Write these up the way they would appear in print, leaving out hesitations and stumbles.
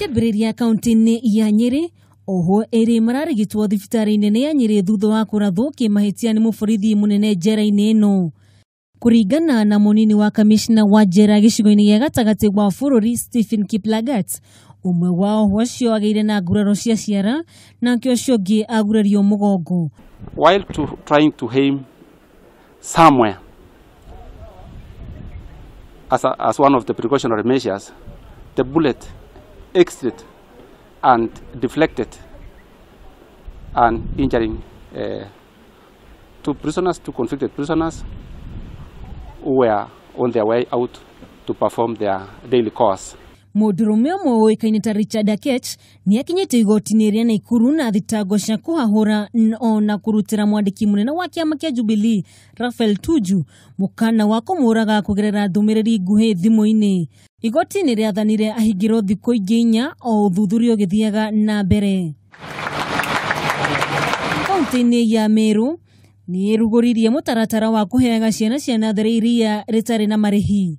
Tukĩambĩrĩria kaunti-ini ya Nyeri, Ohwo eri mararigitwo thibitari-ini ya Nyeri thutha wa kurathwo kĩmahĩtia nĩ muborithi munene njera-ini ĩno. Kũringana na munini wa kamishna wa njera gĩcigo-inĩ gĩa gatagatĩ wa bũrũri Stephen Kiplagat, umwe wao wacio agĩire na nguraro cia ciara nake ũcio ũngĩ agurario mũgongo. While trying to aim somewhere as one of the precautionary measures, the bullet exited and deflected and injuring two convicted prisoners who were on their way out to perform their daily course. Mũndũrũme ũmwe ũĩkaine ta Richard Akech nĩ akinyĩte igoti-inĩ rĩa Naikuru na thitango cia kũhahũra na kũrutĩra mwandĩki munene wa kĩama kĩa Jubilee Raphael Tuju mũkana wa kũmũraga kũgerera ndũmĩrĩri nguhĩ thimũ-inĩ. Igoti-inĩ rĩathanire ahingĩrwo thikũ ingĩ 4 o ũthuthuria ũgĩthiaga na mbere. Kaunti-inĩ ya Meru nĩ ĩrugũririe mũtaratara wa kũheaga ciana cia natharĩ iria rĩtarĩ na marĩhi.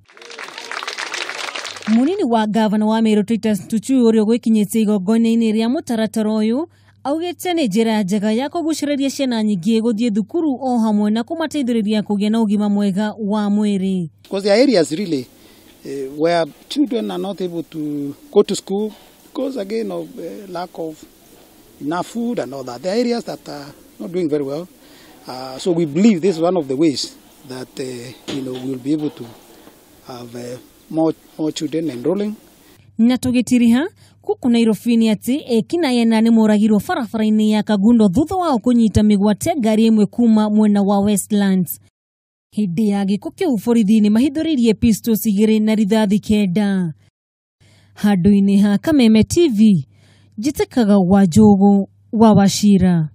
Munini wa gavana wa Meru Titus Tuchu ũrĩa ũgũkinyĩte igongona-inĩ rĩa mũtaratara ũyũ augĩte nĩ njĩra njega ya kũgucĩrĩria ciana nyingĩ gũthiĩ thukuru o hamwe na kũmateithĩrĩria kũgĩa na ũgima mwega wa mwĩrĩ. Because there are areas really where children are not able to go to school because again of lack of enough food and all that. There are areas that are not doing very well. So we believe this is one of the ways that we'll be able to have more children enrolling. Na tũgĩtiriha kuku Nairobi ati ekina yena nĩ moragirwo barabara-inĩ ya Kagundo thutha wa kũnyita mĩgwate ngari ĩmwe kuma mwena wa Westlands. Hĩndĩ ya gĩko kĩu borithi nĩ mahithũrĩirie pistols 2 na rithathi 9. Handũ-inĩ ha Kameme TV, njĩtĩkaga Wanjugu wa Wachira.